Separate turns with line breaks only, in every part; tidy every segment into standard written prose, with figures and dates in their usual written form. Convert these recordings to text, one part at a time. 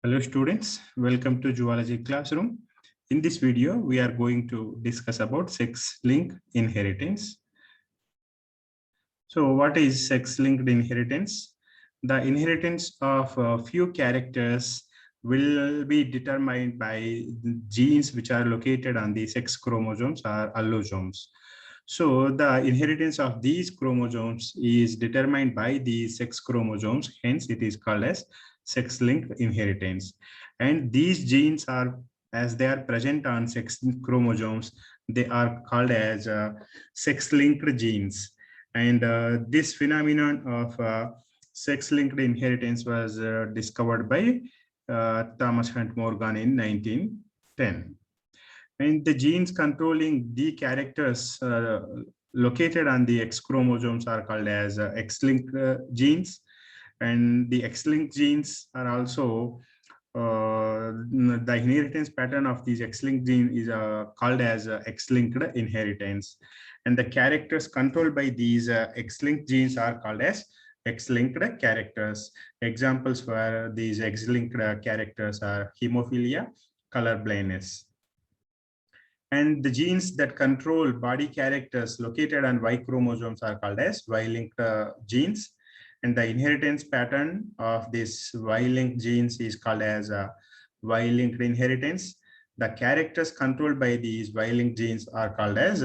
Hello students, welcome to Zoology Classroom. In this video, we are going to discuss about sex-linked inheritance. So what is sex-linked inheritance? The inheritance of a few characters will be determined by genes which are located on the sex chromosomes or allosomes. So the inheritance of these chromosomes is determined by the sex chromosomes, hence it is called as sex-linked inheritance. And these genes are, as they are present on sex chromosomes, they are called as sex-linked genes. And this phenomenon of sex-linked inheritance was discovered by Thomas Hunt Morgan in 1910. And the genes controlling the characters located on the X chromosomes are called as X-linked genes. And the X-linked genes are also the inheritance pattern of these X-linked gene is called as X-linked inheritance. And the characters controlled by these X-linked genes are called as X-linked characters. Examples for these X-linked characters are hemophilia, color blindness. And the genes that control body characters located on Y chromosomes are called as Y-linked genes. And the inheritance pattern of this Y-linked genes is called as Y-linked inheritance. The characters controlled by these Y-linked genes are called as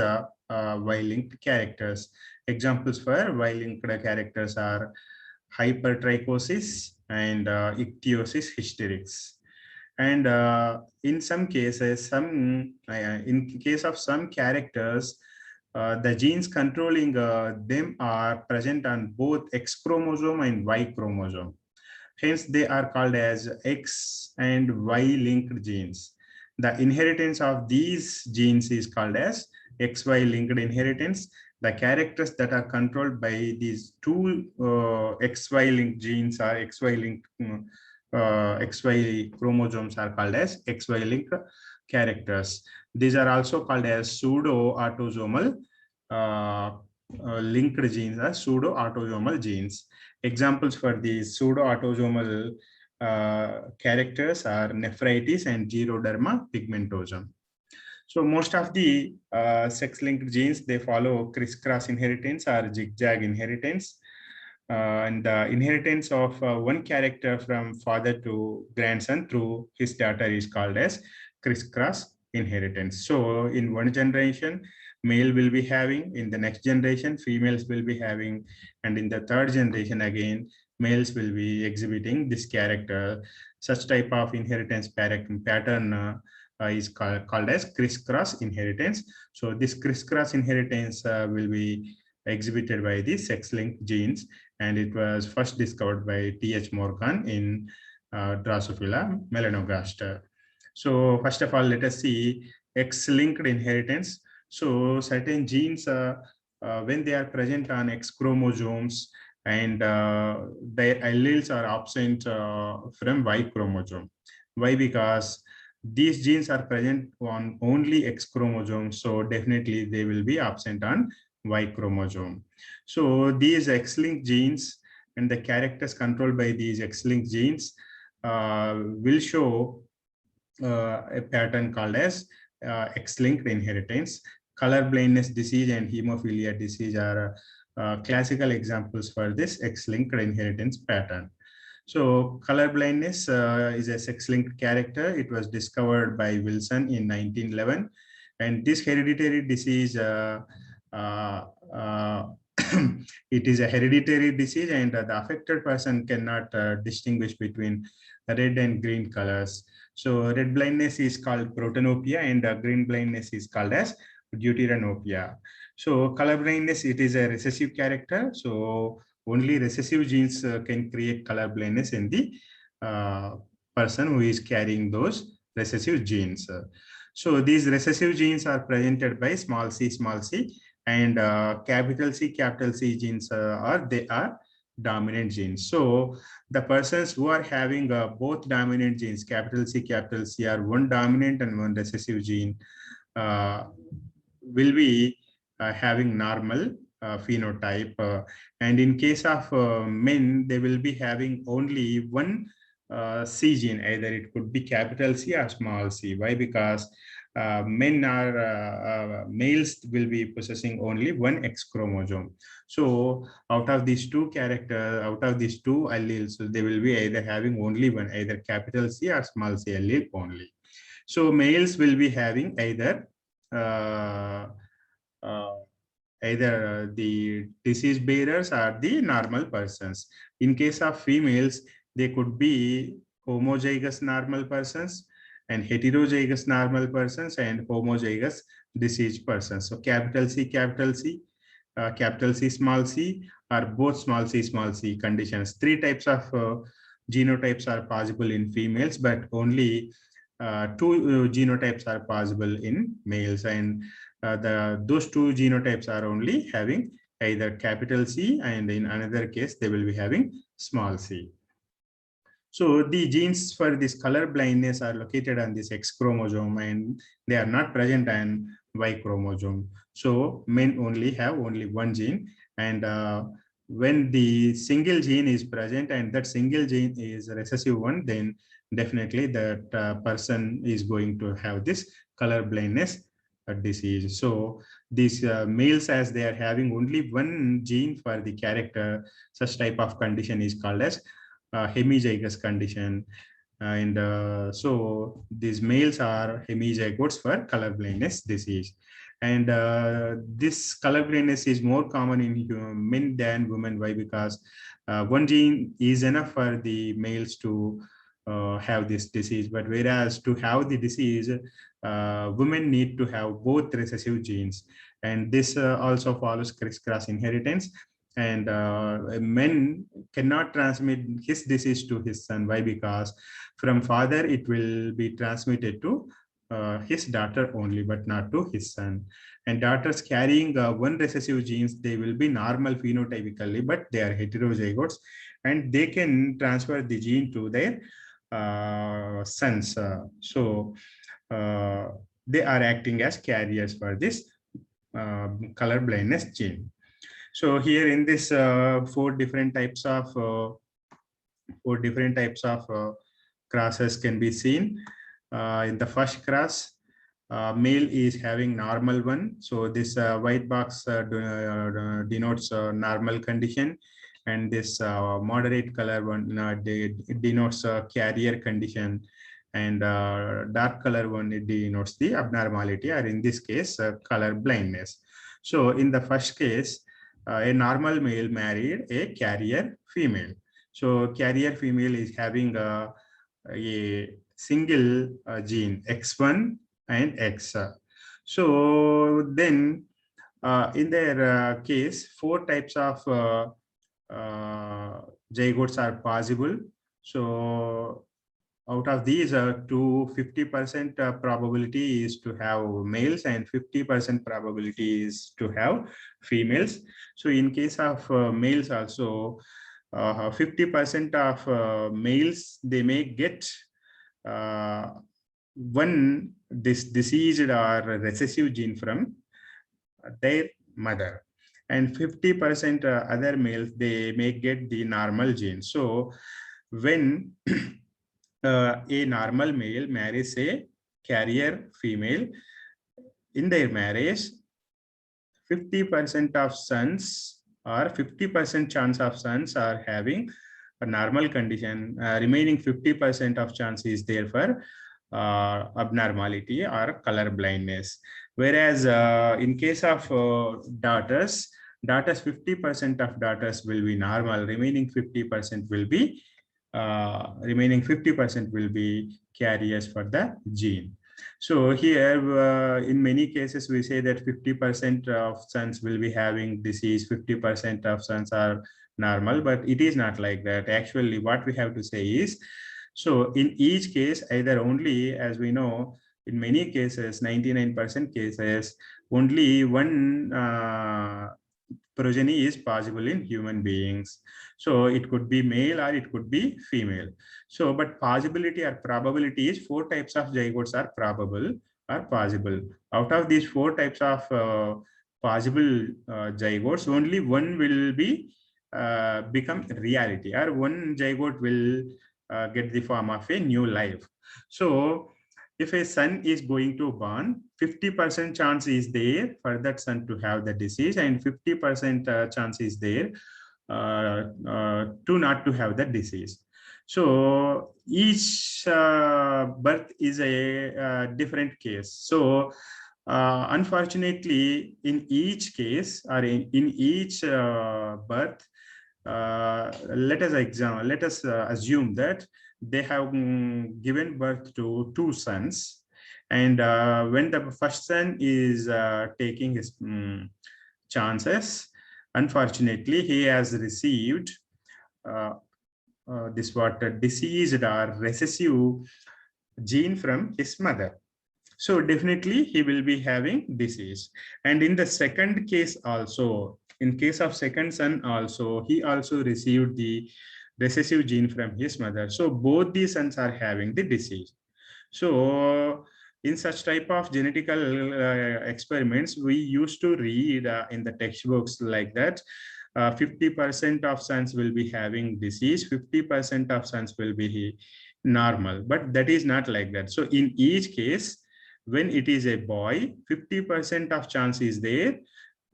Y-linked characters. Examples for Y-linked characters are hypertrichosis and ichthyosis hysterix. And in some cases, in case of some characters, the genes controlling them are present on both X chromosome and Y chromosome. Hence, they are called as X and Y linked genes. The inheritance of these genes is called as XY linked inheritance. The characters that are controlled by these two XY linked genes are XY linked XY chromosomes are called as XY linked characters. These are also called as pseudo-autosomal linked genes are pseudo-autosomal genes. Examples for these pseudo-autosomal characters are nephritis and geroderma pigmentosum. So most of the sex-linked genes, they follow crisscross inheritance or zigzag inheritance. And the inheritance of one character from father to grandson through his daughter is called as crisscross inheritance. So in one generation, male will be having, in the next generation, females will be having, and in the third generation again, males will be exhibiting this character. Such type of inheritance pattern is called as crisscross inheritance. So this crisscross inheritance will be exhibited by the sex-linked genes, and it was first discovered by T.H. Morgan in Drosophila melanogaster. So first of all, let us see X-linked inheritance. So certain genes, when they are present on X chromosomes, and their alleles are absent from Y chromosome. Why? Because these genes are present on only X chromosome, so definitely they will be absent on Y chromosome. So these X-linked genes and the characters controlled by these X-linked genes will show a pattern called as X-linked inheritance. Color blindness disease and hemophilia disease are classical examples for this X-linked inheritance pattern. So color blindness is a sex-linked character. It was discovered by Wilson in 1911. And this hereditary disease, uh, it is a hereditary disease, and the affected person cannot distinguish between red and green colors. So red blindness is called protanopia, and green blindness is called as deuteranopia. So color blindness, it is a recessive character. So only recessive genes can create color blindness in the person who is carrying those recessive genes. So these recessive genes are presented by small c, and capital C genes they are dominant genes. So the persons who are having both dominant genes, capital C, are one dominant and one recessive gene, will be having normal phenotype. And in case of men, they will be having only one C gene, either it could be capital C or small c. Why? Because males will be possessing only one X chromosome. So out of these two characters, out of these two alleles, so they will be either having only one, either capital C or small c allele only. So males will be having either the disease bearers or the normal persons. In case of females, they could be homozygous normal persons and heterozygous normal persons and homozygous diseased persons. So capital C, capital C, small c, or both small c conditions. Three types of genotypes are possible in females, but only two genotypes are possible in males, and those two genotypes are only having either capital C, and in another case they will be having small c. So the genes for this color blindness are located on this X chromosome, and they are not present on Y chromosome. So men only have only one gene, and when the single gene is present and that single gene is a recessive one, then definitely that person is going to have this color blindness disease. So these males, as they are having only one gene for the character, such type of condition is called as hemizygous condition. And so these males are hemizygotes for color blindness disease. And this color blindness is more common in men than women. Why? Because one gene is enough for the males to have this disease, but whereas to have the disease, women need to have both recessive genes, and this also follows criss-cross inheritance. And men cannot transmit his disease to his son. Why? Because from father it will be transmitted to his daughter only, but not to his son. And daughters carrying one recessive genes, they will be normal phenotypically, but they are heterozygotes, and they can transfer the gene to their sons. So they are acting as carriers for this color blindness gene. So here in this four different types of crosses can be seen. In the first cross, male is having normal one. So this white box denotes normal condition, and this moderate color one denotes carrier condition, and dark color one, it denotes the abnormality, or in this case color blindness. So in the first case, a normal male married a carrier female. So carrier female is having a single gene X1 and X. So then in their case, four types of zygotes are possible. So out of these, 50% probability is to have males and 50% probability is to have females. So in case of males also, 50% of males, they may get one diseased or recessive gene from their mother, and 50% other males, they may get the normal gene. So when a normal male marries a carrier female, in their marriage, 50% of sons, or 50% chance of sons are having a normal condition. Remaining 50% of chance is there for abnormality or color blindness. Whereas in case of daughters, 50% of daughters will be normal. Remaining 50% will be carriers for the gene. So here, in many cases, we say that 50% of sons will be having disease, 50% of sons are normal, but it is not like that. Actually, what we have to say is, so in each case, either only, as we know, in many cases, 99% cases, only one progeny is possible in human beings. So it could be male or it could be female. So, but possibility or probability is four types of zygotes are probable or possible. Out of these four types of possible zygotes, only one will be become reality, or one zygote will get the form of a new life. So if a son is going to born, 50% chance is there for that son to have the disease, and 50% chance is there to not to have the disease. So each birth is a different case. So unfortunately, in each case or in each birth, let us assume that they have given birth to two sons, and when the first son is taking his chances, unfortunately he has received this what diseased or recessive gene from his mother. So definitely he will be having disease. And in the second case also, in case of second son also, he also received the recessive gene from his mother. So both these sons are having the disease. So in such type of genetical experiments, we used to read in the textbooks like that 50% of sons will be having disease, 50% of sons will be normal, but that is not like that. So in each case, when it is a boy, 50% of chance is there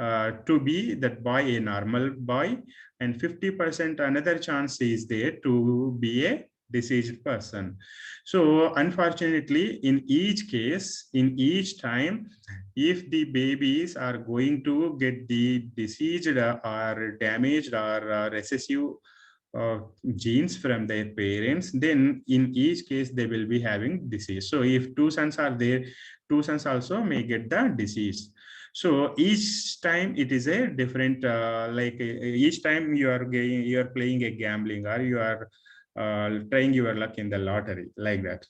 to be that boy a normal boy, and 50% another chance is there to be a diseased person. So unfortunately, in each case, in each time, if the babies are going to get the diseased or damaged or recessive genes from their parents, then in each case they will be having disease. So if two sons are there, two sons also may get the disease. So each time it is a different each time you are playing a gambling, or you are trying your luck in the lottery, like that.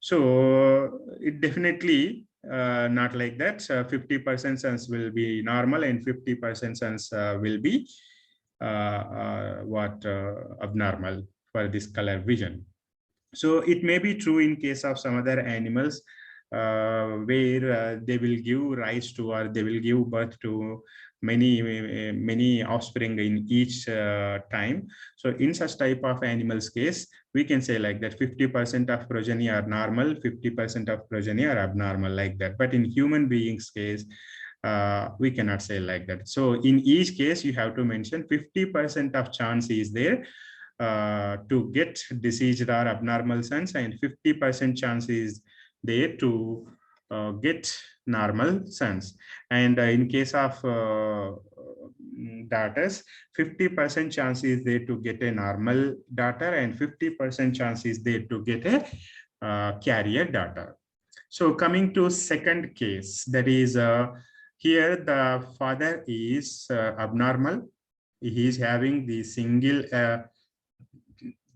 So it definitely not like that. 50% sons will be normal and 50% sons will be abnormal for this color vision. So it may be true in case of some other animals where they will give rise to, or they will give birth to many offspring in each time. So in such type of animals case, we can say like that 50% of progeny are normal, 50% of progeny are abnormal, like that. But in human beings case, we cannot say like that. So in each case, you have to mention 50% of chance is there to get diseased or abnormal sons, and 50% chance is there to get normal sons. And in case of daughters, 50% chance is there to get a normal daughter, and 50% chance is there to get a carrier daughter. So coming to second case, that is here the father is abnormal. He is having the single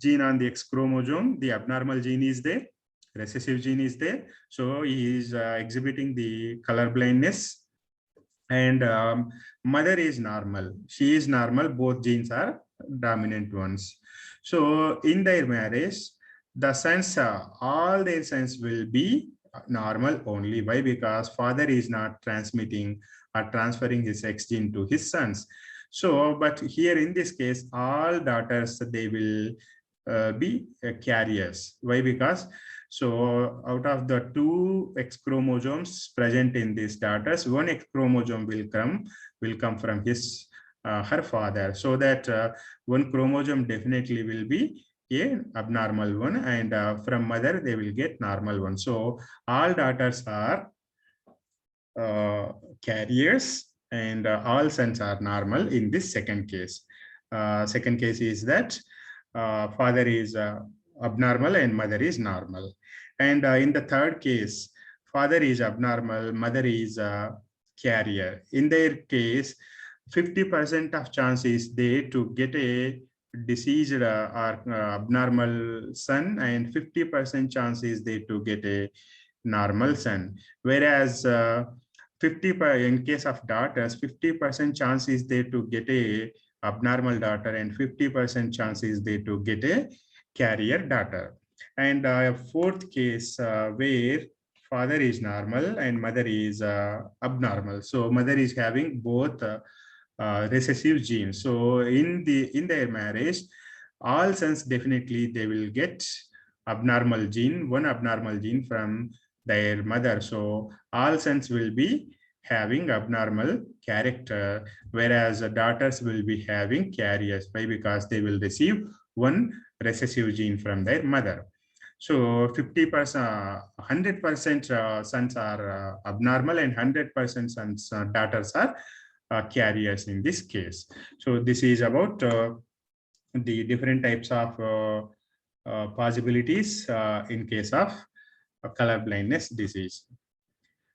gene on the X chromosome. The abnormal gene is there, recessive gene is there. So he is exhibiting the color blindness. And mother is normal. She is normal. Both genes are dominant ones. So in their marriage, the sons, all their sons will be normal only. Why? Because father is not transmitting or transferring his X gene to his sons. So, but here in this case, all daughters, they will be carriers. Why? Because so out of the two X chromosomes present in these daughters, one X chromosome will come from his her father. So that one chromosome definitely will be a abnormal one, and from mother they will get normal one. So all daughters are carriers, and all sons are normal in this second case. Second case is that father is abnormal and mother is normal. And in the third case, father is abnormal, mother is carrier. In their case, 50% of chance is there to get a diseased or abnormal son, and 50% chance is there to get a normal son. Whereas 50% in case of daughters, 50% chance is there to get a abnormal daughter, and 50% chance is there to get a carrier daughter. And fourth case where father is normal and mother is abnormal. So mother is having both recessive genes. So in their marriage, all sons definitely they will get abnormal gene, one abnormal gene from their mother. So all sons will be having abnormal character, whereas daughters will be having carriers. Why? Because they will receive one recessive gene from their mother. So 50%, 100% sons are abnormal and 100% sons, daughters are carriers in this case. So this is about the different types of possibilities in case of color blindness disease.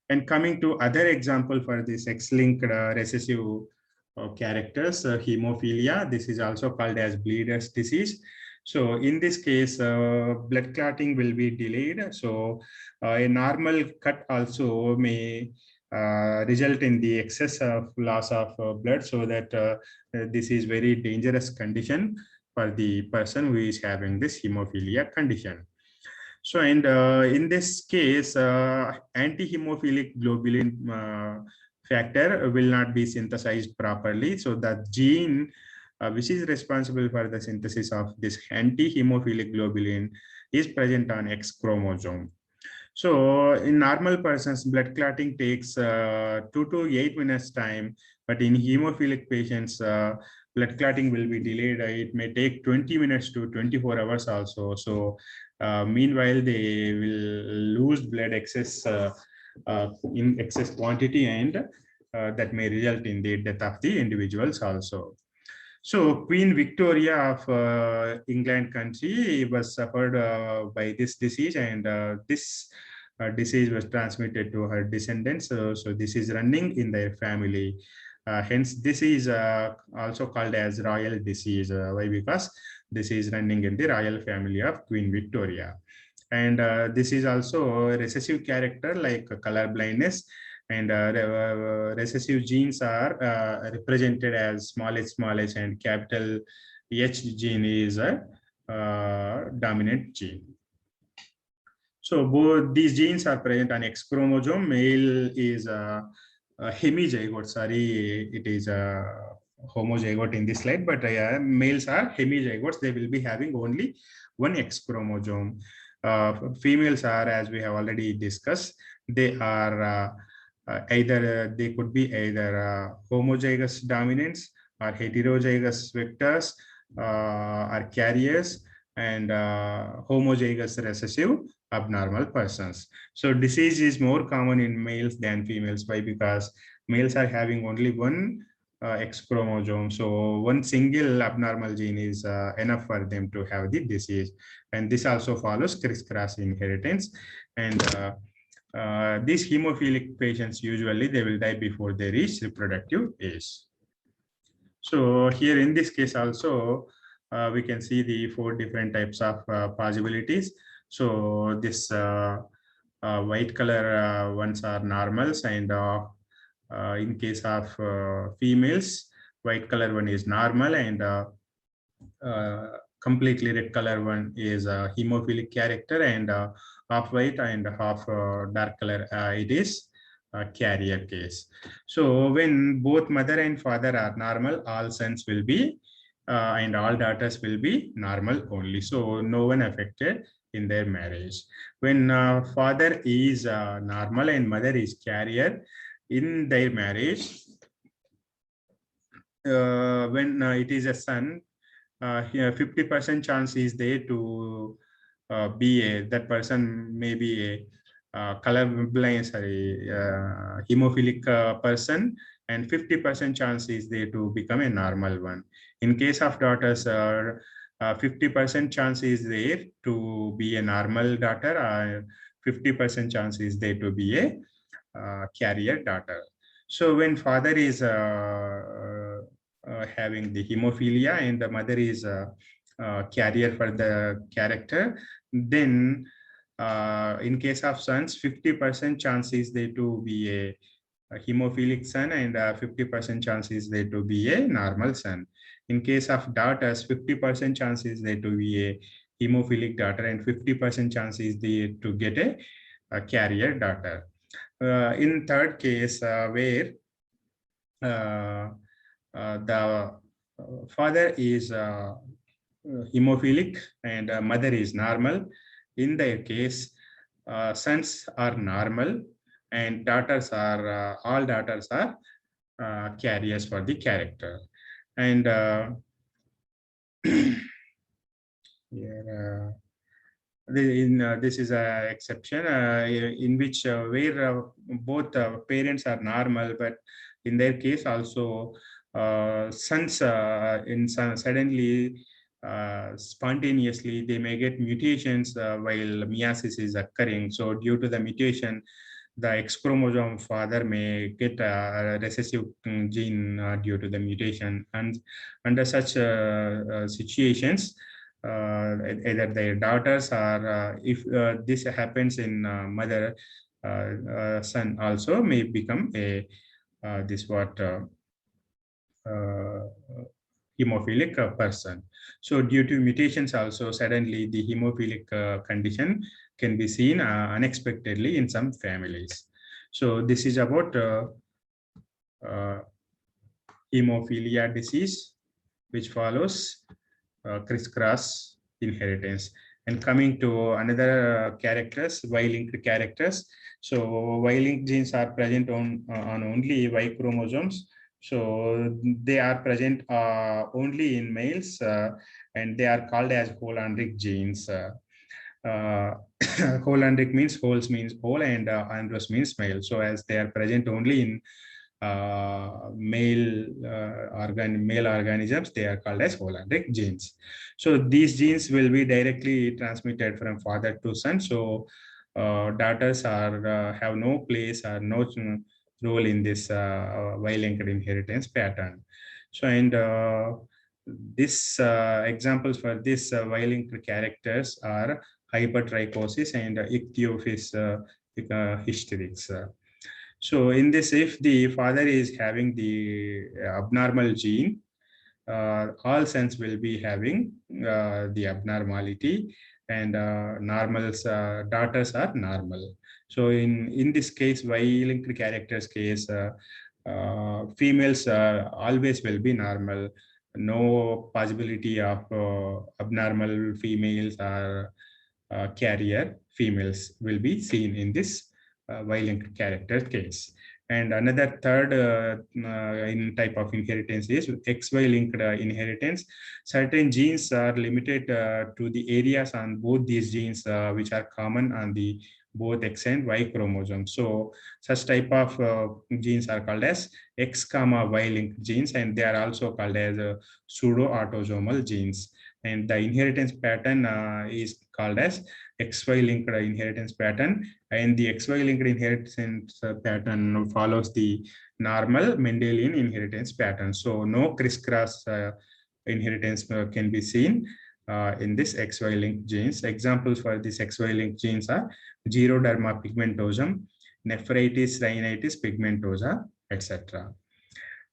And coming to other example for this X-linked recessive characters, hemophilia, this is also called as bleeder's disease. So in this case, blood clotting will be delayed. So a normal cut also may result in the excess of loss of blood, so that this is very dangerous condition for the person who is having this hemophilia condition. So, and in this case, anti-hemophilic globulin factor will not be synthesized properly. So that gene which is responsible for the synthesis of this anti-hemophilic globulin is present on X chromosome. So in normal persons, blood clotting takes 2 to 8 minutes time, but in hemophilic patients, blood clotting will be delayed. It may take 20 minutes to 24 hours also. So meanwhile, they will lose blood excess in excess quantity, and that may result in the death of the individuals also. So Queen Victoria of England country was suffered by this disease, and this disease was transmitted to her descendants. So this is running in their family. Hence, this is also called as royal disease. Why? Because this is running in the royal family of Queen Victoria. And this is also a recessive character like color blindness, and recessive genes are represented as small h, and capital H gene is a dominant gene. So both these genes are present on X chromosome. Male is hemizygote. Sorry, it is a homozygote in this slide, but males are hemizygotes. They will be having only one X chromosome. Females are, as we have already discussed, they are either they could be either homozygous dominants or heterozygous vectors or carriers, and homozygous recessive abnormal persons. So disease is more common in males than females. Why? Because males are having only one X chromosome. So one single abnormal gene is enough for them to have the disease. And this also follows criss-cross inheritance. And these hemophilic patients, usually they will die before they reach reproductive age. So here in this case also, we can see the 4 different types of possibilities. So this white color ones are normals, and in case of females, white color one is normal, and completely red color one is a hemophilic character, and half white and half dark color it is a carrier case. So when both mother and father are normal, all sons will be and all daughters will be normal only. So no one affected in their marriage. When father is normal and mother is carrier in their marriage, when it is a son, 50% chance is there to be that person may be a colorblind, hemophilic person, and 50% chance is there to become a normal one. In case of daughters, 50% chance is there to be a normal daughter, 50% chance is there to be a carrier daughter. So when father is having the hemophilia and the mother is carrier for the character, then in case of sons, 50% chance is there to be a hemophilic son, and 50% chance is there to be a normal son. In case of daughters, 50% chance is there to be a hemophilic daughter, and 50% chance is there to get a carrier daughter. In third case, where the father is hemophilic and mother is normal. In their case, sons are normal and daughters are all daughters are carriers for the character. And here, this is an exception in which where both parents are normal, but in their case also sons suddenly spontaneously they may get mutations while meiosis is occurring. So due to the mutation, the X chromosome father may get a recessive gene due to the mutation, and under such situations, either their daughters or if this happens in mother, son also may become a this what hemophilic person. So due to mutations also, suddenly the hemophilic condition can be seen unexpectedly in some families. So this is about hemophilia disease, which follows crisscross inheritance. And coming to another characters, Y-linked characters. So Y-linked genes are present on only Y chromosomes. So they are present only in males, and they are called as Hollandric genes. Hollandric means holes means whole, and andros means male. So as they are present only in male organisms, they are called as Hollandric genes. So these genes will be directly transmitted from father to son. So daughters are have no place or no role in this Y-linked inheritance pattern. So and this examples for this Y-linked characters are hypertrichosis and ichthyophis hysterix. So in this, if the father is having the abnormal gene, all sons will be having the abnormality, and normals daughters are normal. So in this case, Y-linked characters case, females always will be normal. No possibility of abnormal females or carrier females will be seen in this Y-linked character case. And another third in type of inheritance is XY linked inheritance. Certain genes are limited to the areas on both these genes which are common on the both X and Y chromosomes. So such type of genes are called as X comma Y linked genes, and they are also called as pseudo autosomal genes. And the inheritance pattern is called as XY linked inheritance pattern, and the XY linked inheritance pattern follows the normal Mendelian inheritance pattern. So no crisscross inheritance can be seen in this XY linked genes. Examples for this XY linked genes are Geroderma pigmentosum, Nephritis rhinitis pigmentosa, etc.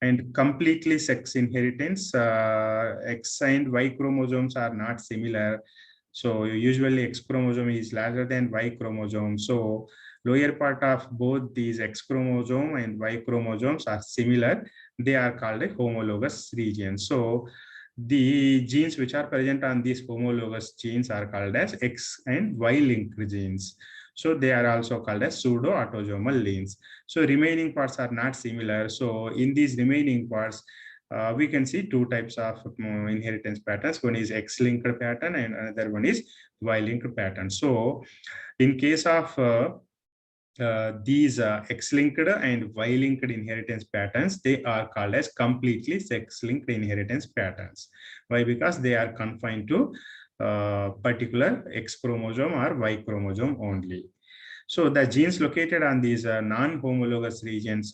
And completely sex inheritance, X and Y chromosomes are not similar. So usually X chromosome is larger than Y chromosome. So lower part of both these X chromosome and Y chromosomes are similar. They are called a homologous region. So the genes which are present on these homologous genes are called as X and Y linked genes. So they are also called as pseudo autosomal genes. So remaining parts are not similar. So in these remaining parts, we can see two types of inheritance patterns. One is X-linked pattern and another one is Y-linked pattern. So in case of these X-linked and Y-linked inheritance patterns, they are called as completely sex-linked inheritance patterns. Why? Because they are confined to particular X chromosome or Y chromosome only. So the genes located on these non-homologous regions,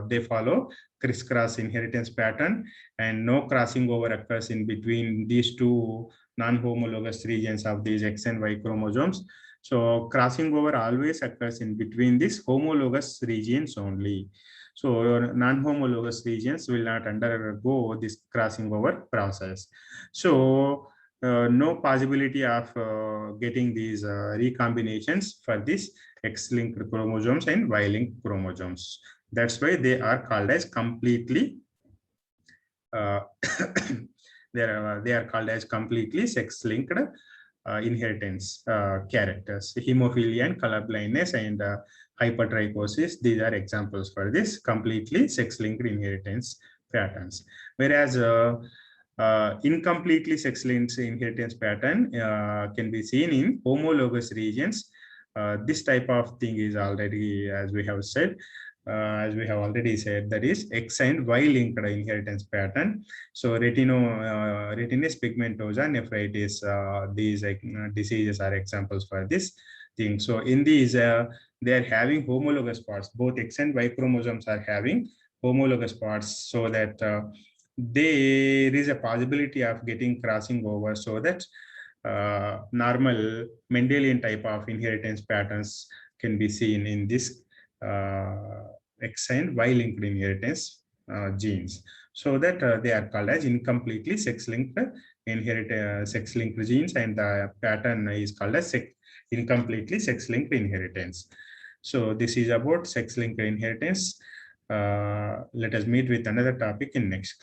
they follow crisscross inheritance pattern, and no crossing over occurs in between these two non-homologous regions of these X and Y chromosomes. So crossing over always occurs in between these homologous regions only. So non-homologous regions will not undergo this crossing over process. So no possibility of getting these recombinations for this X-linked chromosomes and Y-linked chromosomes. That's why they are called as completely They are called as completely sex-linked inheritance characters. Hemophilia and color blindness and hypertrichosis, these are examples for this completely sex-linked inheritance patterns. Whereas incompletely sex-linked inheritance pattern can be seen in homologous regions. This type of thing is already, as we have said, as we have already said, that is X and Y linked inheritance pattern. So retinitis pigmentosa, nephritis, these diseases are examples for this thing. So in these, they are having homologous parts. Both X and Y chromosomes are having homologous parts, so that there is a possibility of getting crossing over, so that normal Mendelian type of inheritance patterns can be seen in this X and Y linked inheritance genes, so that they are called as incompletely sex-linked sex-linked genes, and the pattern is called as incompletely sex-linked inheritance. So this is about sex-linked inheritance. Let us meet with another topic in next class.